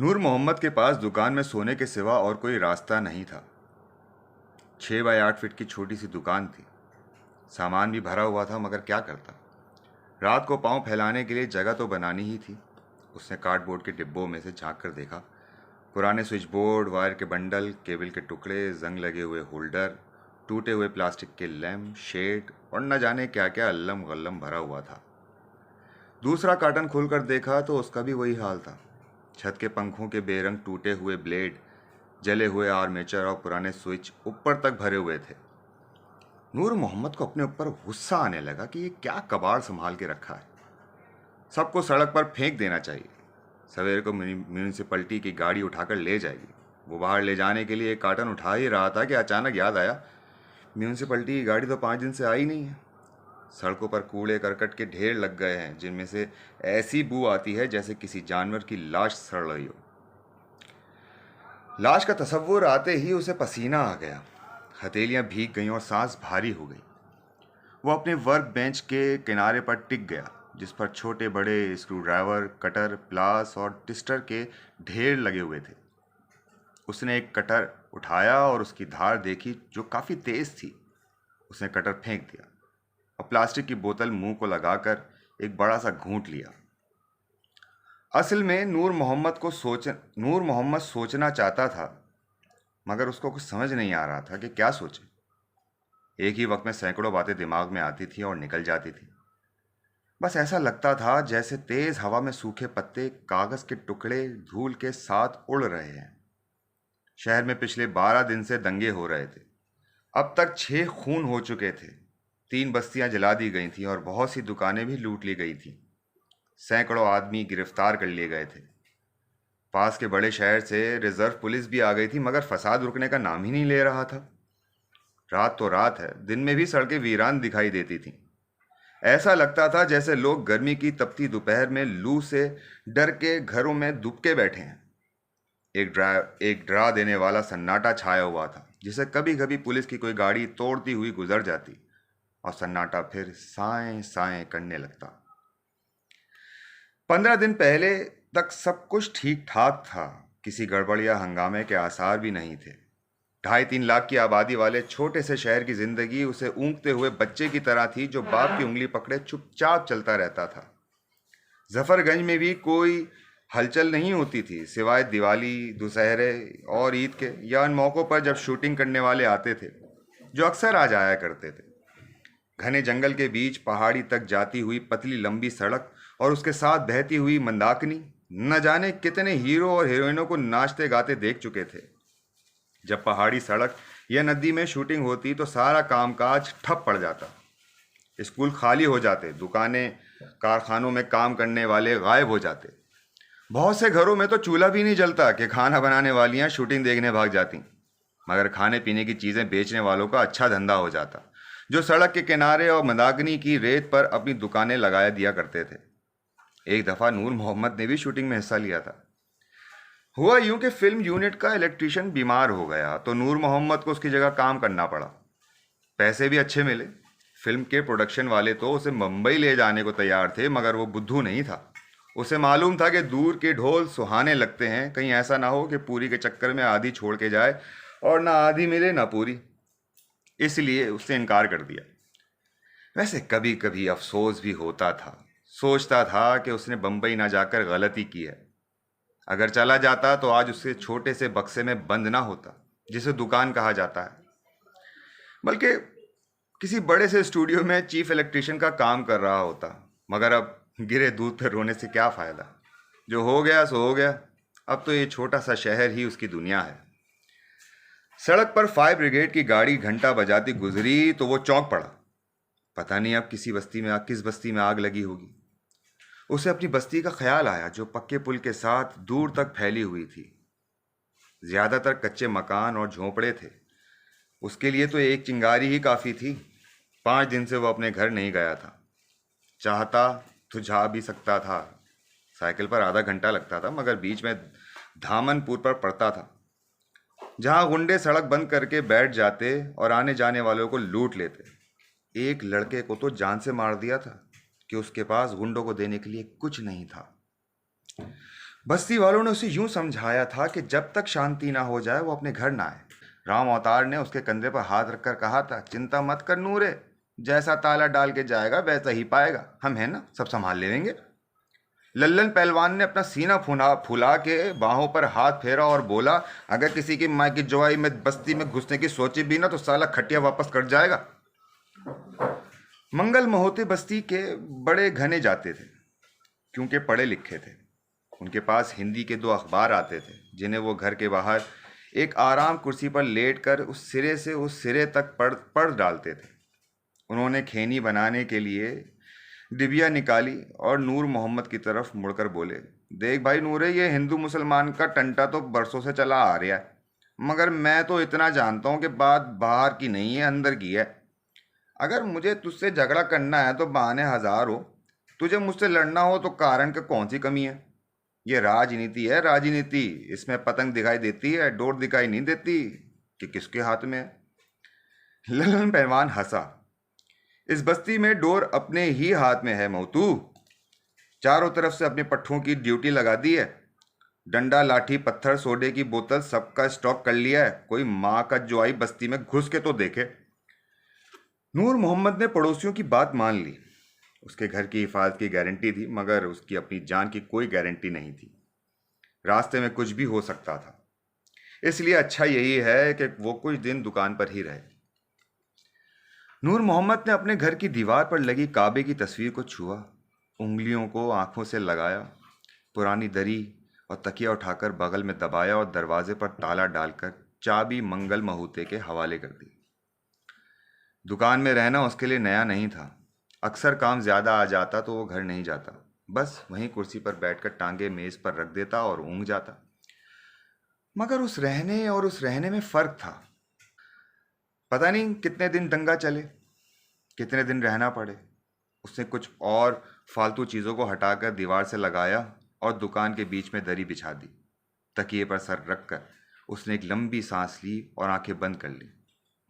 नूर मोहम्मद के पास दुकान में सोने के सिवा और कोई रास्ता नहीं था। 6 बाय 8 फीट की छोटी सी दुकान थी। सामान भी भरा हुआ था, मगर क्या करता। रात को पांव फैलाने के लिए जगह तो बनानी ही थी। उसने कार्डबोर्ड के डिब्बों में से झांक कर देखा। पुराने स्विच बोर्ड, वायर के बंडल, केबल के टुकड़े, जंग लगे हुए होल्डर, टूटे हुए प्लास्टिक के लैम्प, शेड और न जाने क्या क्या अल्लम गल्लम भरा हुआ था। दूसरा कार्टन खोलकर देखा तो उसका भी वही हाल था। छत के पंखों के बेरंग टूटे हुए ब्लेड, जले हुए आर्मेचर और पुराने स्विच ऊपर तक भरे हुए थे। नूर मोहम्मद को अपने ऊपर गुस्सा आने लगा कि ये क्या कबाड़ संभाल के रखा है। सबको सड़क पर फेंक देना चाहिए। सवेरे को म्यूनिसिपैलिटी की गाड़ी उठाकर ले जाएगी। वो बाहर ले जाने के लिए एक कार्टन उठा ही रहा था कि अचानक याद आया, म्यूनिसिपैलिटी की गाड़ी तो 5 दिन से आई नहीं है। सड़कों पर कूड़े करकट के ढेर लग गए हैं, जिनमें से ऐसी बू आती है जैसे किसी जानवर की लाश सड़ रही हो। लाश का तस्वुर आते ही उसे पसीना आ गया। हथेलियां भीग गईं और सांस भारी हो गई। वो अपने वर्क बेंच के किनारे पर टिक गया, जिस पर छोटे बड़े स्क्रू ड्राइवर, कटर, प्लास और टिस्टर के ढेर लगे हुए थे। उसने एक कटर उठाया और उसकी धार देखी, जो काफ़ी तेज थी। उसने कटर फेंक दिया और प्लास्टिक की बोतल मुंह को लगाकर एक बड़ा सा घूंट लिया। असल में नूर मोहम्मद सोचना चाहता था, मगर उसको कुछ समझ नहीं आ रहा था कि क्या सोचे। एक ही वक्त में सैकड़ों बातें दिमाग में आती थी और निकल जाती थी। बस ऐसा लगता था जैसे तेज हवा में सूखे पत्ते, कागज के टुकड़े धूल के साथ उड़ रहे हैं। शहर में पिछले 12 दिन से दंगे हो रहे थे। अब तक 6 खून हो चुके थे। 3 बस्तियां जला दी गई थीं और बहुत सी दुकानें भी लूट ली गई थीं। सैकड़ों आदमी गिरफ्तार कर लिए गए थे। पास के बड़े शहर से रिजर्व पुलिस भी आ गई थी, मगर फसाद रुकने का नाम ही नहीं ले रहा था। रात तो रात है, दिन में भी सड़कें वीरान दिखाई देती थीं। ऐसा लगता था जैसे लोग गर्मी की तपती दोपहर में लू से डर के घरों में दुबके बैठे हैं। एक डरा देने वाला सन्नाटा छाया हुआ था, जिसे कभी कभी पुलिस की कोई गाड़ी तोड़ती हुई गुजर जाती और सन्नाटा फिर साएं साएं करने लगता। 15 दिन पहले तक सब कुछ ठीक ठाक था। किसी गड़बड़ या हंगामे के आसार भी नहीं थे। 2.5-3 लाख की आबादी वाले छोटे से शहर की जिंदगी उसे ऊँगते हुए बच्चे की तरह थी, जो बाप की उंगली पकड़े चुपचाप चलता रहता था। जफरगंज में भी कोई हलचल नहीं होती थी, सिवाय दिवाली, दुशहरे और ईद के, या उन मौक़ों पर जब शूटिंग करने वाले आते थे, जो अक्सर आ जाया करते थे। घने जंगल के बीच पहाड़ी तक जाती हुई पतली लंबी सड़क और उसके साथ बहती हुई मंदाकिनी, न जाने कितने हीरो और हीरोइनों को नाचते गाते देख चुके थे। जब पहाड़ी सड़क या नदी में शूटिंग होती तो सारा कामकाज ठप पड़ जाता। स्कूल खाली हो जाते, दुकानें, कारखानों में काम करने वाले गायब हो जाते। बहुत से घरों में तो चूल्हा भी नहीं जलता कि खाना बनाने वालियां शूटिंग देखने भाग जाती। मगर खाने पीने की चीज़ें बेचने वालों का अच्छा धंधा हो जाता, जो सड़क के किनारे और मंदाकिनी की रेत पर अपनी दुकानें लगाया दिया करते थे। एक दफ़ा नूर मोहम्मद ने भी शूटिंग में हिस्सा लिया था। हुआ यूं कि फिल्म यूनिट का इलेक्ट्रीशियन बीमार हो गया, तो नूर मोहम्मद को उसकी जगह काम करना पड़ा। पैसे भी अच्छे मिले। फिल्म के प्रोडक्शन वाले तो उसे मुंबई ले जाने को तैयार थे, मगर वो बुद्धू नहीं था। उसे मालूम था कि दूर के ढोल सुहाने लगते हैं, कहीं ऐसा ना हो कि पूरी के चक्कर में आधी छोड़ के जाए और ना आधी मिले ना पूरी। इसलिए उसने इनकार कर दिया। वैसे कभी कभी अफसोस भी होता था। सोचता था कि उसने बम्बई ना जाकर गलती की है। अगर चला जाता तो आज उसके छोटे से बक्से में बंद ना होता, जिसे दुकान कहा जाता है, बल्कि किसी बड़े से स्टूडियो में चीफ इलेक्ट्रिशियन का काम कर रहा होता। मगर अब गिरे दूध पर रोने से क्या फ़ायदा। जो हो गया सो हो गया। अब तो ये छोटा सा शहर ही उसकी दुनिया है। सड़क पर फायर ब्रिगेड की गाड़ी घंटा बजाती गुजरी तो वो चौंक पड़ा। पता नहीं अब किस बस्ती में आग लगी होगी। उसे अपनी बस्ती का ख्याल आया, जो पक्के पुल के साथ दूर तक फैली हुई थी। ज्यादातर कच्चे मकान और झोंपड़े थे। उसके लिए तो एक चिंगारी ही काफ़ी थी। 5 दिन से वो अपने घर नहीं गया था। चाहता तो जा भी सकता था। साइकिल पर आधा घंटा लगता था, मगर बीच में धामनपुर पर पड़ता था, जहां गुंडे सड़क बंद करके बैठ जाते और आने जाने वालों को लूट लेते। एक लड़के को तो जान से मार दिया था कि उसके पास गुंडों को देने के लिए कुछ नहीं था। बस्ती वालों ने उसे यूं समझाया था कि जब तक शांति ना हो जाए वो अपने घर ना आए। राम अवतार ने उसके कंधे पर हाथ रखकर कहा था, चिंता मत कर नूरे, जैसा ताला डाल के जाएगा वैसा ही पाएगा, हम हैं ना, सब संभाल लेंगे। लल्लन पहलवान ने अपना सीना फुला फुला के बाहों पर हाथ फेरा और बोला, अगर किसी की माँ की जवाई में बस्ती में घुसने की सोची भी ना तो साला खटिया वापस कट जाएगा। मंगल महोते बस्ती के बड़े घने जाते थे, क्योंकि पढ़े लिखे थे। उनके पास हिंदी के 2 अखबार आते थे, जिन्हें वो घर के बाहर एक आराम कुर्सी पर लेटकर उस सिरे से उस सिरे तक पढ़ पढ़ डालते थे। उन्होंने खैनी बनाने के लिए डिबिया निकाली और नूर मोहम्मद की तरफ मुड़कर बोले, देख भाई नूरे, ये हिंदू मुसलमान का टंटा तो बरसों से चला आ रहा है, मगर मैं तो इतना जानता हूँ कि बात बाहर की नहीं है, अंदर की है। अगर मुझे तुझसे झगड़ा करना है तो बहाने हजार हो, तुझे मुझसे लड़ना हो तो कारण की कौन सी कमी है। ये राजनीति है, राजनीति। इसमें पतंग दिखाई देती है, डोर दिखाई नहीं देती कि किसके हाथ में है। ललन पहलवान हंसा, इस बस्ती में डोर अपने ही हाथ में है मोतू। चारों तरफ से अपने पट्ठों की ड्यूटी लगा दी है, डंडा लाठी पत्थर सोडे की बोतल सबका स्टॉक कर लिया है, कोई माँ का जुआई बस्ती में घुस के तो देखे। नूर मोहम्मद ने पड़ोसियों की बात मान ली। उसके घर की हिफाजत की गारंटी थी, मगर उसकी अपनी जान की कोई गारंटी नहीं थी। रास्ते में कुछ भी हो सकता था, इसलिए अच्छा यही है कि वो कुछ दिन दुकान पर ही रहे। नूर मोहम्मद ने अपने घर की दीवार पर लगी काबे की तस्वीर को छुआ, उंगलियों को आंखों से लगाया, पुरानी दरी और तकिया उठाकर बगल में दबाया और दरवाजे पर ताला डालकर चाबी मंगल महूते के हवाले कर दी। दुकान में रहना उसके लिए नया नहीं था। अक्सर काम ज़्यादा आ जाता तो वो घर नहीं जाता, बस वहीं कुर्सी पर बैठकर टांगे मेज़ पर रख देता और ऊँघ जाता। मगर उस रहने में फ़र्क था। पता नहीं कितने दिन दंगा चले, कितने दिन रहना पड़े। उसने कुछ और फालतू चीज़ों को हटाकर दीवार से लगाया और दुकान के बीच में दरी बिछा दी। तकिए पर सर रखकर उसने एक लंबी सांस ली और आंखें बंद कर ली,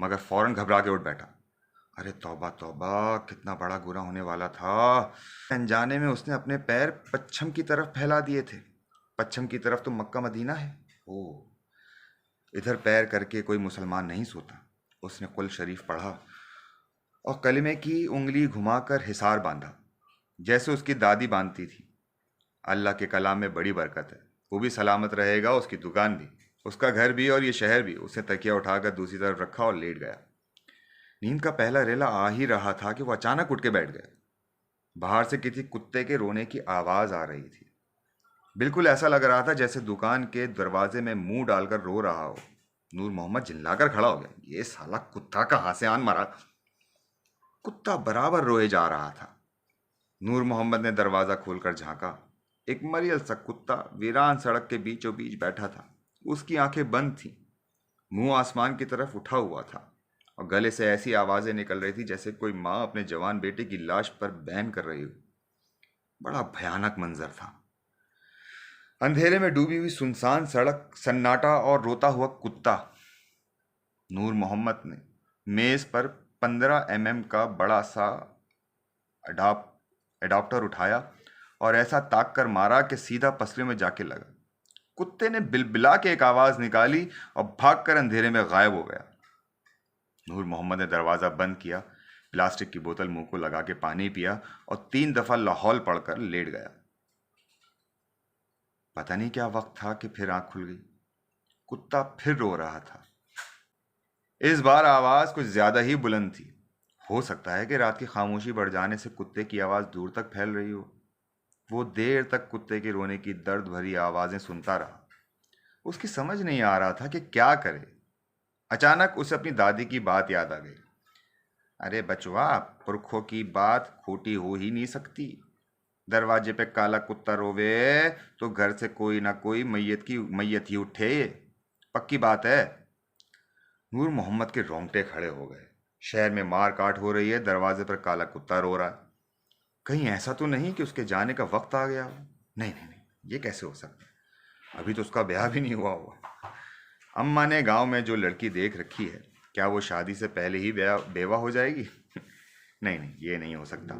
मगर फौरन घबरा के उठ बैठा। अरे तौबा तौबा, कितना बड़ा गुनाह होने वाला था। अनजाने में उसने अपने पैर पश्चिम की तरफ फैला दिए थे। पश्चिम की तरफ तो मक्का मदीना है। ओ, इधर पैर करके कोई मुसलमान नहीं सोता। उसने कुल शरीफ पढ़ा और कलमे की उंगली घुमाकर हिसार बांधा, जैसे उसकी दादी बांधती थी। अल्लाह के कलाम में बड़ी बरकत है, वो भी सलामत रहेगा, उसकी दुकान भी, उसका घर भी और ये शहर भी। उसने तकिया उठाकर दूसरी तरफ रखा और लेट गया। नींद का पहला रेला आ ही रहा था कि वो अचानक उठ के बैठ गया। बाहर से किसी कुत्ते के रोने की आवाज आ रही थी। बिल्कुल ऐसा लग रहा था जैसे दुकान के दरवाजे में मुंह डालकर रो रहा हो। नूर मोहम्मद चिल्लाकर खड़ा हो गया, ये साला कुत्ता कहाँ से आन मारा। कुत्ता बराबर रोए जा रहा था। नूर मोहम्मद ने दरवाजा खोलकर झांका। एक मरियल सा कुत्ता वीरान सड़क के बीचों बीच बैठा था। उसकी आंखें बंद थीं, मुंह आसमान की तरफ उठा हुआ था और गले से ऐसी आवाजें निकल रही थी जैसे कोई माँ अपने जवान बेटे की लाश पर बैन कर रही हो। बड़ा भयानक मंजर था। अंधेरे में डूबी हुई सुनसान सड़क, सन्नाटा और रोता हुआ कुत्ता। नूर मोहम्मद ने मेज पर 15 mm का बड़ा सा एडाप्टर उठाया और ऐसा ताक कर मारा कि सीधा पसली में जाके लगा। कुत्ते ने बिलबिला के एक आवाज निकाली और भागकर अंधेरे में गायब हो गया। नूर मोहम्मद ने दरवाजा बंद किया, प्लास्टिक की बोतल मुंह को लगा के पानी पिया और 3 दफा लाहौल पढ़कर लेट गया। पता नहीं क्या वक्त था कि फिर आंख खुल गई। कुत्ता फिर रो रहा था। इस बार आवाज कुछ ज्यादा ही बुलंद थी। हो सकता है कि रात की खामोशी बढ़ जाने से कुत्ते की आवाज दूर तक फैल रही हो। वो देर तक कुत्ते के रोने की दर्द भरी आवाजें सुनता रहा। उसकी समझ नहीं आ रहा था कि क्या करे। अचानक उसे अपनी दादी की बात याद आ गई। अरे बचवा, पुरखों की बात खोटी हो ही नहीं सकती। दरवाजे पे काला कुत्ता रोवे तो घर से कोई ना कोई मैयत ही उठे, पक्की बात है। नूर मोहम्मद के रोंगटे खड़े हो गए। शहर में मार काट हो रही है, दरवाजे पर काला कुत्ता रो रहा है। कहीं ऐसा तो नहीं कि उसके जाने का वक्त आ गया हो। नहीं नहीं नहीं, ये कैसे हो सकता है, अभी तो उसका ब्याह भी नहीं हुआ हुआ। अम्मा ने गांव में जो लड़की देख रखी है, क्या वो शादी से पहले ही बेवा हो जाएगी? नहीं नहीं, ये नहीं हो सकता।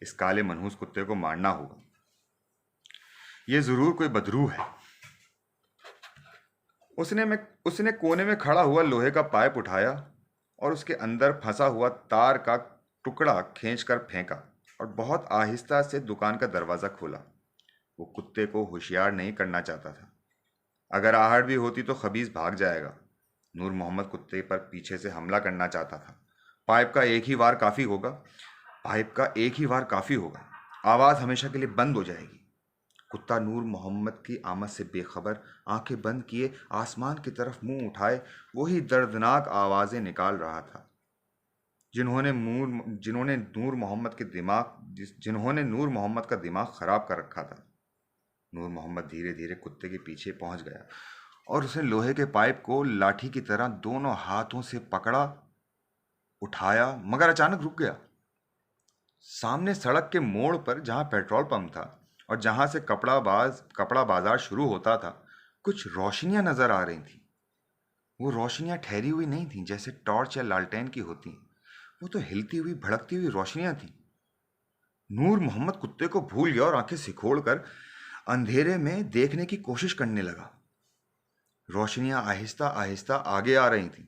इस काले मनहूस कुत्ते को मारना होगा। ये जरूर कोई बदरू है। उसने कोने में खड़ा हुआ लोहे का पाइप उठाया और उसके अंदर फंसा हुआ तार का टुकड़ा खींचकर फेंका और बहुत आहिस्ता से दुकान का दरवाजा खोला। वो कुत्ते को होशियार नहीं करना चाहता था। अगर आहट भी होती तो खबीज भाग जाएगा। नूर मोहम्मद कुत्ते पर पीछे से हमला करना चाहता था। पाइप का एक ही वार काफी होगा। पाइप का एक ही वार काफी होगा। आवाज हमेशा के लिए बंद हो जाएगी। कुत्ता नूर मोहम्मद की आमद से बेखबर आंखें बंद किए आसमान की तरफ मुंह उठाए वही दर्दनाक आवाजें निकाल रहा था जिन्होंने नूर मोहम्मद का दिमाग खराब कर रखा था। नूर मोहम्मद धीरे धीरे कुत्ते के पीछे पहुंच गया और उसने लोहे के पाइप को लाठी की तरह दोनों हाथों से पकड़ा, उठाया, मगर अचानक रुक गया। सामने सड़क के मोड़ पर जहां पेट्रोल पंप था और जहां से कपड़ा बाजार शुरू होता था, कुछ रोशनियां नजर आ रही थी। वो रोशनियां ठहरी हुई नहीं थीं जैसे टॉर्च या लालटेन की होती। वो तो हिलती हुई भड़कती हुई रोशनियां थीं। नूर मोहम्मद कुत्ते को भूल गया और आंखें सिकोड़कर अंधेरे में देखने की कोशिश करने लगा। रोशनियां आहिस्ता आहिस्ता आगे आ रही थीं।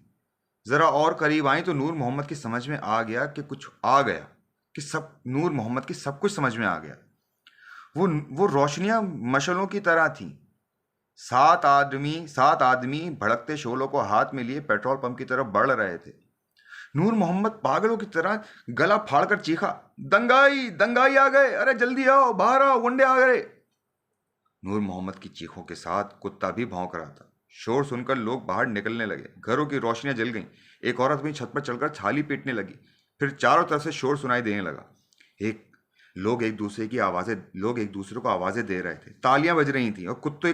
जरा और करीब आई तो नूर मोहम्मद की समझ में आ गया कि कुछ आ गया कि सब नूर मोहम्मद की सब कुछ समझ में आ गया। वो रोशनियां मशालों की तरह थीं। सात आदमी भड़कते शोलों को हाथ में लिए पेट्रोल पंप की तरफ बढ़ रहे थे। नूर मोहम्मद पागलों की तरह गला फाड़कर चीखा, दंगाई दंगाई आ गए, अरे जल्दी आओ, बाहर आओ, गुंडे आ गए। नूर मोहम्मद की चीखों के साथ कुत्ता भी भौंक रहा था। शोर सुनकर लोग बाहर निकलने लगे। घरों की रोशनियां जल गईं। एक औरत अपनी छत पर चढ़कर छाली पीटने लगी। फिर चारों तरफ से शोर सुनाई देने लगा। लोग एक दूसरे को आवाजें दे रहे थे। तालियां बज रही थीं और कुत्तों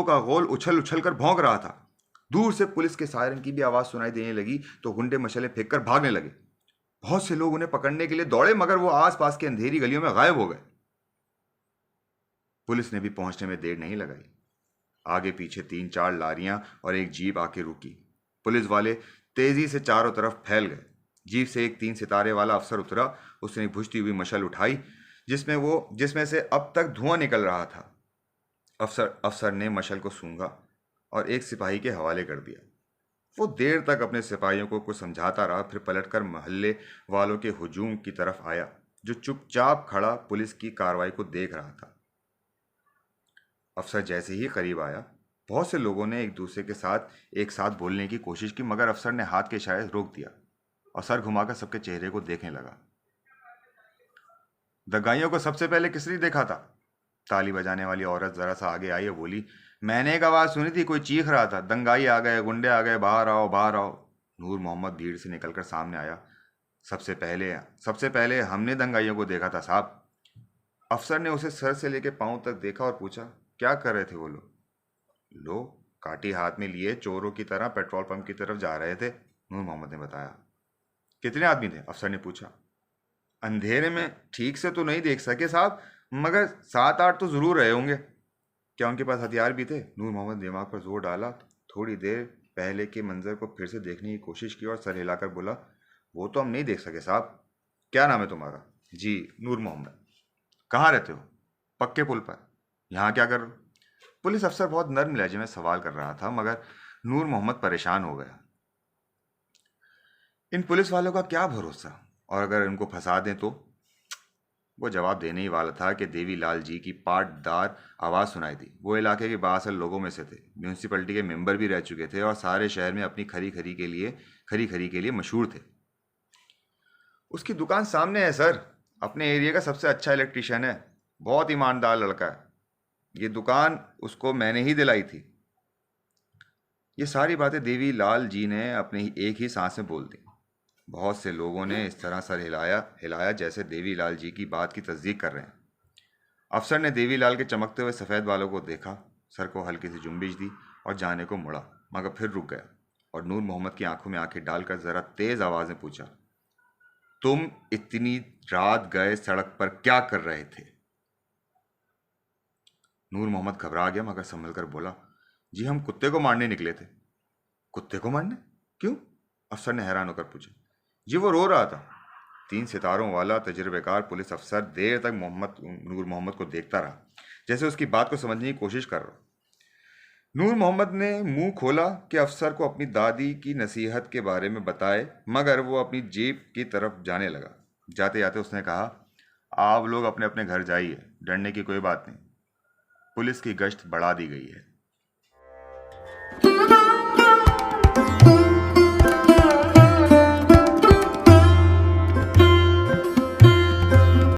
का गोल उछल उछल कर भौंक रहा था। दूर से पुलिस के सायरन की भी आवाज सुनाई देने लगी तो गुंडे मशाले फेंक कर भागने लगे। बहुत से लोग उन्हें पकड़ने के लिए दौड़े मगर वो आसपास की अंधेरी गलियों में गायब हो गए। पुलिस ने भी पहुंचने में देर नहीं लगाई। आगे पीछे 3-4 लारियां और एक जीप आके रुकी। पुलिस वाले तेजी से चारों तरफ फैल गए। जीप से एक 3 सितारे वाला अफसर उतरा। उसने बुझती हुई मशाल उठाई जिसमें से अब तक धुआं निकल रहा था। अफसर ने मशाल को सूंघा और एक सिपाही के हवाले कर दिया। वो देर तक अपने सिपाहियों को कुछ समझाता रहा, फिर पलटकर मोहल्ले वालों के हुजूम की तरफ आया जो चुपचाप खड़ा पुलिस की कार्रवाई को देख रहा था। अफसर जैसे ही करीब आया, बहुत से लोगों ने एक साथ बोलने की कोशिश की मगर अफसर ने हाथ के इशारे रोक दिया और सर घुमाकर सबके चेहरे को देखने लगा। दगाइयों को सबसे पहले किसने देखा था? ताली बजाने वाली औरत जरा सा आगे आई और बोली, मैंने एक आवाज सुनी थी, कोई चीख रहा था, दंगाई आ गए, गुंडे आ गए, बाहर आओ बाहर आओ। नूर मोहम्मद भीड़ से निकलकर सामने आया। सबसे पहले हमने दंगाइयों को देखा था साहब। अफसर ने उसे सर से लेकर पांव तक देखा और पूछा, क्या कर रहे थे वो लोग? लोग काटी हाथ में लिए चोरों की तरह पेट्रोल पंप की तरफ जा रहे थे, नूर मोहम्मद ने बताया। कितने आदमी थे? अफसर ने पूछा। अंधेरे में ठीक से तो नहीं देख सके साहब, मगर 7-8 तो जरूर रहे होंगे। क्या उनके पास हथियार भी थे? नूर मोहम्मद ने दिमाग पर जोर डाला। थोड़ी देर पहले के मंजर को फिर से देखने की कोशिश की और सर हिलाकर बोला, वो तो हम नहीं देख सके साहब। क्या नाम है तुम्हारा? जी नूर मोहम्मद। कहाँ रहते हो? पक्के पुल पर। यहाँ क्या कर रहे हो? पुलिस अफसर बहुत नर्म लहजे में सवाल कर रहा था मगर नूर मोहम्मद परेशान हो गया। इन पुलिस वालों का क्या भरोसा, और अगर इनको फंसा दें तो? वो जवाब देने ही वाला था कि देवीलाल जी की पाटदार आवाज़ सुनाई दी। वो इलाके के बासल लोगों में से थे, म्यूनसिपलिटी के मेंबर भी रह चुके थे और सारे शहर में अपनी खरी खरी के लिए मशहूर थे। उसकी दुकान सामने है सर, अपने एरिया का सबसे अच्छा इलेक्ट्रिशियन है, बहुत ईमानदार लड़का है। ये दुकान उसको मैंने ही दिलाई थी। ये सारी बातें देवीलाल जी ने अपने एक ही सांस में बोल दी। बहुत से लोगों ने इस तरह सर हिलाया जैसे देवीलाल जी की बात की तस्दीक कर रहे हैं। अफसर ने देवीलाल के चमकते हुए सफ़ेद बालों को देखा, सर को हल्की सी जुम्बिश दी और जाने को मुड़ा मगर फिर रुक गया और नूर मोहम्मद की आंखों में आंखें डालकर ज़रा तेज़ आवाज़ में पूछा, तुम इतनी रात गए सड़क पर क्या कर रहे थे? नूर मोहम्मद घबरा गया मगर संभल कर बोला, जी हम कुत्ते को मारने निकले थे। कुत्ते को मारने? क्यों? अफसर ने हैरान होकर पूछा। जी वो रो रहा था। तीन सितारों वाला तजुर्बेकार पुलिस अफसर देर तक नूर मोहम्मद को देखता रहा, जैसे उसकी बात को समझने की कोशिश कर रहा। नूर मोहम्मद ने मुंह खोला कि अफसर को अपनी दादी की नसीहत के बारे में बताए, मगर वो अपनी जेब की तरफ जाने लगा। जाते जाते उसने कहा, आप लोग अपने अपने घर जाइए, डरने की कोई बात नहीं। पुलिस की गश्त बढ़ा दी गई है।